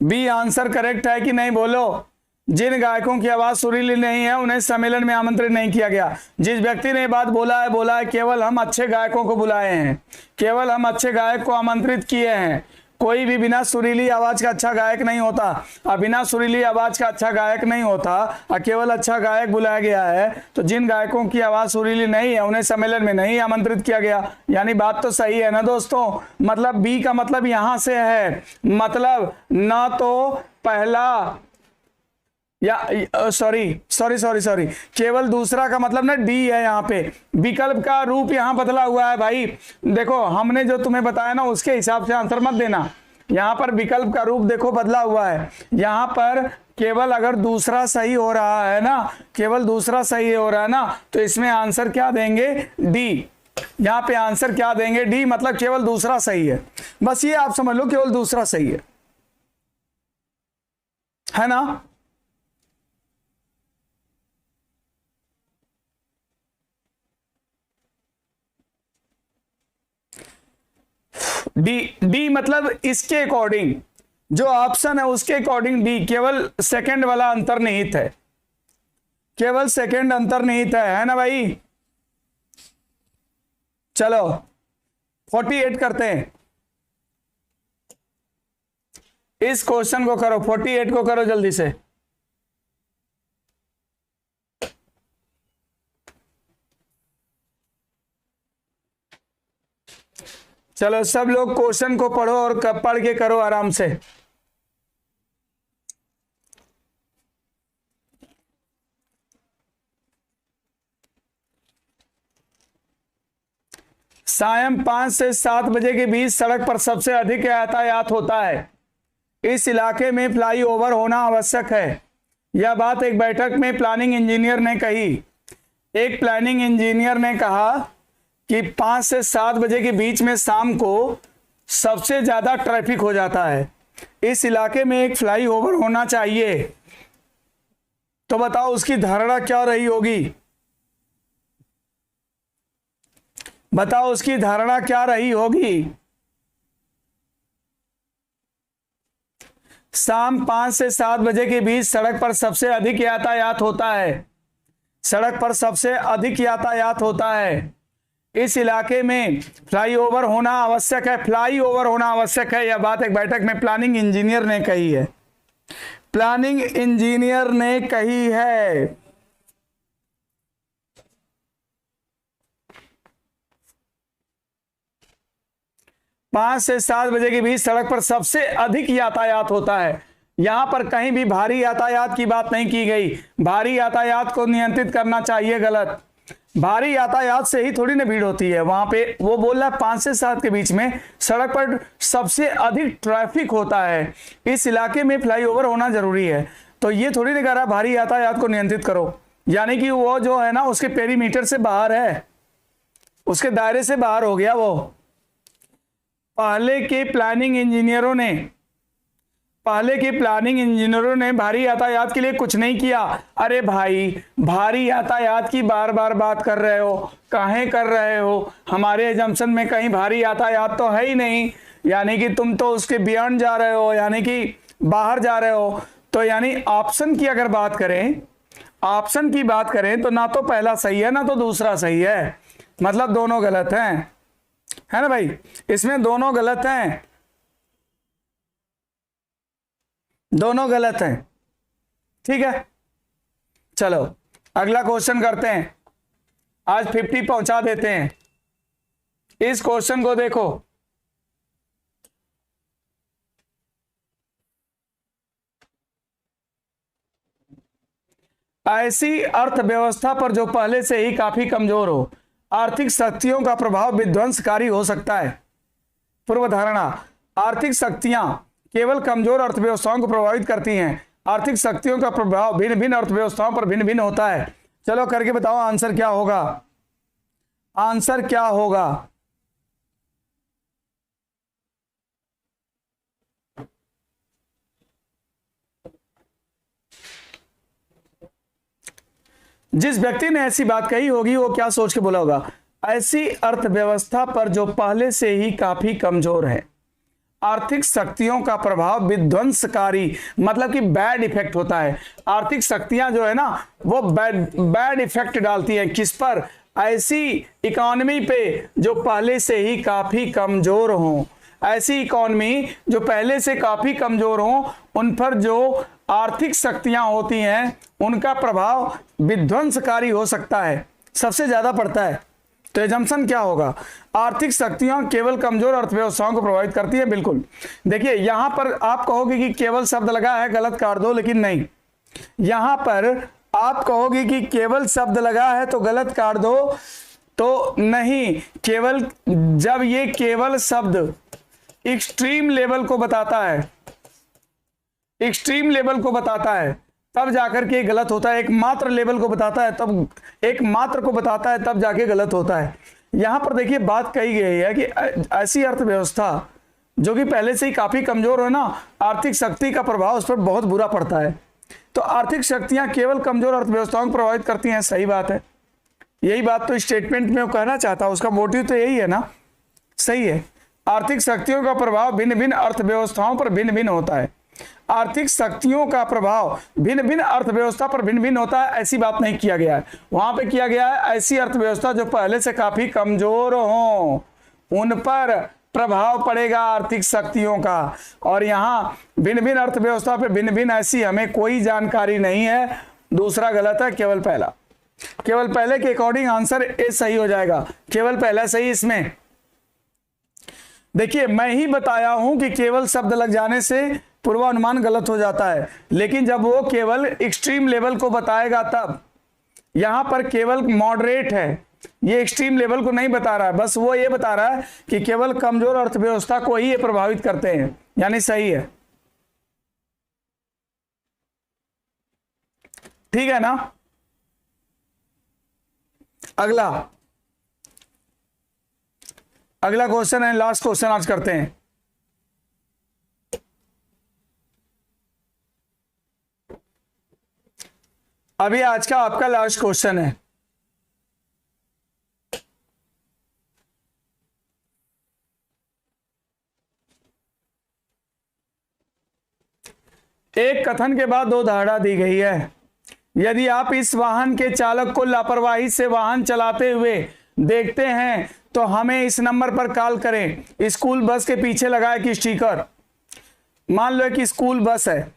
बी आंसर करेक्ट है कि नहीं, बोलो? जिन गायकों की आवाज सुरीली नहीं है उन्हें सम्मेलन में आमंत्रित नहीं किया गया। जिस व्यक्ति ने बात बोला है केवल हम अच्छे गायकों को बुलाए हैं, केवल हम अच्छे गायक को आमंत्रित किए हैं। कोई भी बिना सुरीली आवाज का अच्छा गायक नहीं होता। और बिना सुरीली आवाज का अच्छा गायक नहीं होता और केवल अच्छा गायक बुलाया गया है। तो जिन गायकों की आवाज सुरीली नहीं है उन्हें सम्मेलन में नहीं आमंत्रित किया गया। यानी बात तो सही है ना दोस्तों? मतलब बी का मतलब यहां से है, मतलब ना तो पहला या सॉरी, केवल दूसरा का मतलब ना डी है यहाँ पे। विकल्प का रूप यहाँ बदला हुआ है भाई। देखो हमने जो तुम्हें बताया ना उसके हिसाब से आंसर मत देना। यहाँ पर विकल्प का रूप देखो बदला हुआ है। यहाँ पर केवल अगर दूसरा सही हो रहा है ना, केवल दूसरा सही हो रहा है ना, तो इसमें आंसर क्या देंगे? डी। यहाँ पे आंसर क्या देंगे? डी, मतलब केवल दूसरा सही है। बस ये आप समझ लो, केवल दूसरा सही है ना। डी मतलब इसके अकॉर्डिंग, जो ऑप्शन है उसके अकॉर्डिंग डी, केवल सेकंड वाला अंतर्निहित है, केवल सेकंड अंतर्निहित है ना भाई। चलो 48 करते हैं, इस क्वेश्चन को करो, 48 को करो जल्दी से। चलो सब लोग क्वेश्चन को पढ़ो और पढ़ के करो आराम से। सायं 5 से 7 बजे के बीच सड़क पर सबसे अधिक यातायात होता है। इस इलाके में फ्लाईओवर होना आवश्यक है। यह बात एक बैठक में प्लानिंग इंजीनियर ने कही। एक प्लानिंग इंजीनियर ने कहा कि 5 से 7 बजे के बीच में शाम को सबसे ज्यादा ट्रैफिक हो जाता है। इस इलाके में एक फ्लाईओवर होना चाहिए। तो बताओ उसकी धारणा क्या रही होगी? बताओ उसकी धारणा क्या रही होगी? शाम 5 से 7 बजे के बीच सड़क पर सबसे अधिक यातायात होता है। सड़क पर सबसे अधिक यातायात होता है। इस इलाके में फ्लाईओवर होना आवश्यक है। फ्लाईओवर होना आवश्यक है। यह बात एक बैठक में प्लानिंग इंजीनियर ने कही है। प्लानिंग इंजीनियर ने कही है। पांच से 7 बजे के बीच सड़क पर सबसे अधिक यातायात होता है। यहां पर कहीं भी भारी यातायात की बात नहीं की गई। भारी यातायात को नियंत्रित करना चाहिए, गलत। भारी यातायात से ही थोड़ी ना भीड़ होती है। वहां पे वो बोल रहा है 5 से 7 के बीच में सड़क पर सबसे अधिक ट्रैफिक होता है। इस इलाके में फ्लाईओवर होना जरूरी है। तो ये थोड़ी ना कह रहा भारी यातायात को नियंत्रित करो, यानी कि वो जो है ना उसके पेरीमीटर से बाहर है, उसके दायरे से बाहर हो गया वो। पहले के प्लानिंग इंजीनियरों ने भारी यातायात के लिए कुछ नहीं किया। अरे भाई, भारी यातायात की बार बार बात कर रहे हो, काहे कर रहे हो? हमारे जंक्शन में कहीं भारी यातायात तो है ही नहीं, यानी कि तुम तो उसके बियॉन्ड जा रहे हो, यानी कि बाहर जा रहे हो। तो यानी ऑप्शन की अगर बात करें, ऑप्शन की बात करें तो ना तो पहला सही है ना तो दूसरा सही है, मतलब दोनों गलत हैं, है ना भाई? इसमें दोनों गलत हैं, दोनों गलत हैं। ठीक है, चलो अगला क्वेश्चन करते हैं। आज 50 पहुंचा देते हैं। इस क्वेश्चन को देखो, ऐसी अर्थव्यवस्था पर जो पहले से ही काफी कमजोर हो, आर्थिक शक्तियों का प्रभाव विध्वंसकारी हो सकता है। पूर्व धारणा, आर्थिक शक्तियां केवल कमजोर अर्थव्यवस्थाओं को प्रभावित करती हैं। आर्थिक शक्तियों का प्रभाव भिन्न भिन्न अर्थव्यवस्थाओं पर भिन्न भिन्न होता है। चलो करके बताओ आंसर क्या होगा? आंसर क्या होगा? जिस व्यक्ति ने ऐसी बात कही होगी वो क्या सोच के बोला होगा? ऐसी अर्थव्यवस्था पर जो पहले से ही काफी कमजोर है, आर्थिक शक्तियों का प्रभाव विध्वंसकारी, मतलब कि बैड इफेक्ट होता है। आर्थिक शक्तियां जो है ना वो बैड इफेक्ट डालती हैं। किस पर? ऐसी इकोनॉमी पे जो पहले से ही काफी कमजोर हो। ऐसी इकोनॉमी जो पहले से काफी कमजोर हो, उन पर जो आर्थिक शक्तियां होती हैं उनका प्रभाव विध्वंसकारी हो सकता है, सबसे ज्यादा पड़ता है। तो एजम्पशन क्या होगा? आर्थिक शक्तियां केवल कमजोर अर्थव्यवस्थाओं को प्रभावित करती है। बिल्कुल। देखिए यहां पर आप कहोगे कि केवल शब्द लगा है, गलत काट दो, लेकिन नहीं, यहां पर आप कहोगे कि केवल शब्द लगा है तो गलत काट दो, तो नहीं, केवल जब ये केवल शब्द एक्सट्रीम लेवल को बताता है, एक्सट्रीम लेवल को बताता है तब जाकर के गलत होता है। एक मात्र लेवल को बताता है तब, एक मात्र को बताता है तब जाके गलत होता है। यहां पर देखिए बात कही गई है कि ऐसी अर्थव्यवस्था जो कि पहले से ही काफी कमजोर है ना, आर्थिक शक्ति का प्रभाव उस पर बहुत बुरा पड़ता है। तो आर्थिक शक्तियां केवल कमजोर अर्थव्यवस्थाओं को प्रभावित करती हैं, सही बात है। यही बात तो स्टेटमेंट में वो कहना चाहता है, उसका मोटिव तो यही है ना, सही है। आर्थिक शक्तियों का प्रभाव भिन्न भिन्न अर्थव्यवस्थाओं पर भिन्न भिन्न होता है। आर्थिक शक्तियों का प्रभाव भिन्न भिन्न अर्थव्यवस्था पर भिन्न भिन्न होता है, ऐसी बात नहीं किया गया है। वहां पे किया गया है ऐसी अर्थव्यवस्था जो पहले से काफी कमजोर हो, उन पर प्रभाव पड़ेगा आर्थिक शक्तियों का। और यहां भिन्न भिन्न अर्थव्यवस्था पे भिन्न भिन्न ऐसी हमें कोई जानकारी नहीं है। दूसरा गलत है, केवल पहला, केवल पहले के अकॉर्डिंग आंसर ए सही हो जाएगा। केवल पहला सही। इसमें देखिए मैं ही बताया हूं कि केवल शब्द लग जाने से पूर्वानुमान गलत हो जाता है, लेकिन जब वो केवल एक्सट्रीम लेवल को बताएगा तब। यहां पर केवल मॉडरेट है, ये एक्सट्रीम लेवल को नहीं बता रहा है, बस वो ये बता रहा है कि केवल कमजोर अर्थव्यवस्था को ही ये प्रभावित करते हैं, यानी सही है। ठीक है ना। अगला क्वेश्चन है, लास्ट क्वेश्चन आज करते हैं। अभी आज का आपका लास्ट क्वेश्चन है। एक कथन के बाद दो धारणा दी गई है। यदि आप इस वाहन के चालक को लापरवाही से वाहन चलाते हुए देखते हैं तो हमें इस नंबर पर कॉल करें। स्कूल बस के पीछे लगा एक स्टिकर। मान लो कि स्कूल बस है,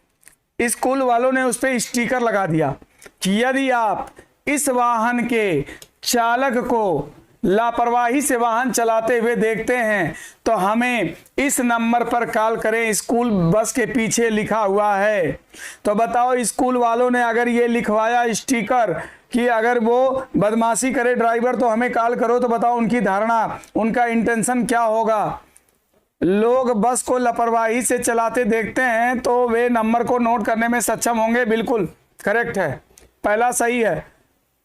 स्कूल वालों ने उस पर स्टिकर लगा दिया कि यदि आप इस वाहन के चालक को लापरवाही से वाहन चलाते हुए देखते हैं तो हमें इस नंबर पर कॉल करें, स्कूल बस के पीछे लिखा हुआ है। तो बताओ स्कूल वालों ने अगर ये लिखवाया स्टिकर कि अगर वो बदमाशी करे ड्राइवर तो हमें कॉल करो, तो बताओ उनकी धारणा, उनका इंटेंशन क्या होगा। लोग बस को लापरवाही से चलाते देखते हैं तो वे नंबर को नोट करने में सक्षम होंगे। बिल्कुल करेक्ट है, पहला सही है,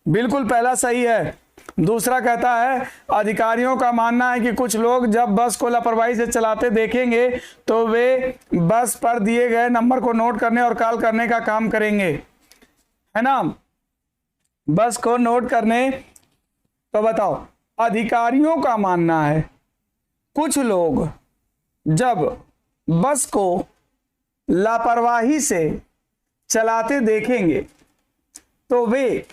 बिल्कुल पहला सही है। दूसरा कहता है अधिकारियों का मानना है कि कुछ लोग जब बस को लापरवाही से चलाते देखेंगे तो वे बस पर दिए गए नंबर को नोट करने और कॉल करने का काम करेंगे, है ना, बस को नोट करने। तो बताओ अधिकारियों का मानना है कुछ लोग जब बस को लापरवाही से चलाते देखेंगे तो वे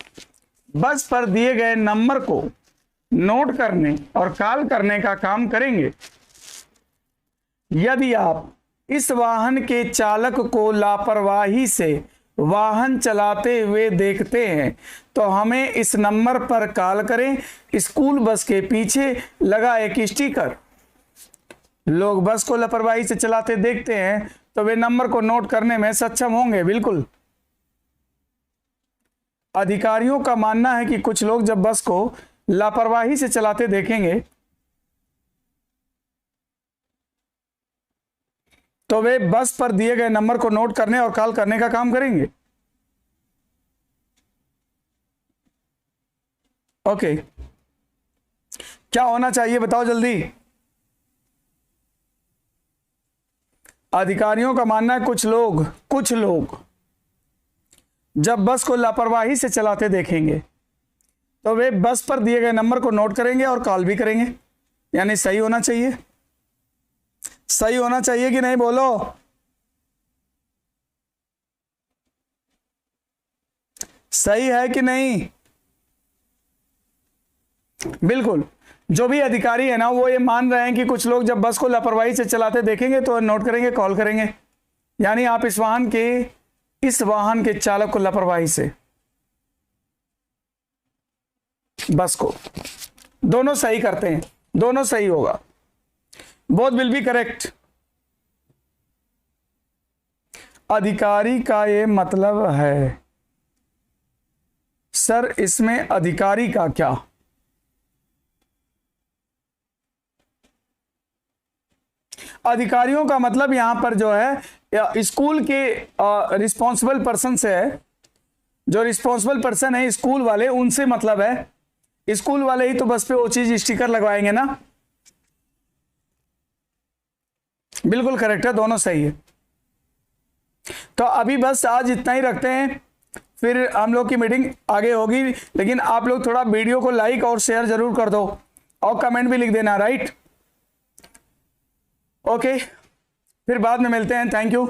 बस पर दिए गए नंबर को नोट करने और कॉल करने का काम करेंगे। यदि आप इस वाहन के चालक को लापरवाही से वाहन चलाते हुए देखते हैं तो हमें इस नंबर पर कॉल करें, स्कूल बस के पीछे लगा एक स्टिकर। लोग बस को लापरवाही से चलाते देखते हैं तो वे नंबर को नोट करने में सक्षम होंगे। बिल्कुल अधिकारियों का मानना है कि कुछ लोग जब बस को लापरवाही से चलाते देखेंगे तो वे बस पर दिए गए नंबर को नोट करने और कॉल करने का काम करेंगे। ओके, क्या होना चाहिए बताओ जल्दी। अधिकारियों का मानना है कुछ लोग जब बस को लापरवाही से चलाते देखेंगे तो वे बस पर दिए गए नंबर को नोट करेंगे और कॉल भी करेंगे, यानी सही होना चाहिए। सही होना चाहिए कि नहीं, बोलो। सही है कि नहीं? बिल्कुल, जो भी अधिकारी है ना वो ये मान रहे हैं कि कुछ लोग जब बस को लापरवाही से चलाते देखेंगे तो नोट करेंगे, कॉल करेंगे। यानी आप इस वाहन के चालक को लापरवाही से बस को, दोनों सही करते हैं, दोनों सही होगा, बोथ विल बी करेक्ट। अधिकारी का ये मतलब है। सर इसमें अधिकारी का क्या? अधिकारियों का मतलब यहां पर जो है स्कूल के रिस्पॉन्सिबल पर्सन से है। जो रिस्पॉन्सिबल पर्सन है स्कूल वाले, उनसे मतलब है। स्कूल वाले ही तो बस पे वो चीज स्टिकर लगवाएंगे ना। बिल्कुल करेक्ट है, दोनों सही है। तो अभी बस आज इतना ही रखते हैं, फिर हम लोग की मीटिंग आगे होगी। लेकिन आप लोग थोड़ा वीडियो को लाइक और शेयर जरूर कर दो और कमेंट भी लिख देना, राइट? ओके, फिर बाद में मिलते हैं। Thank you.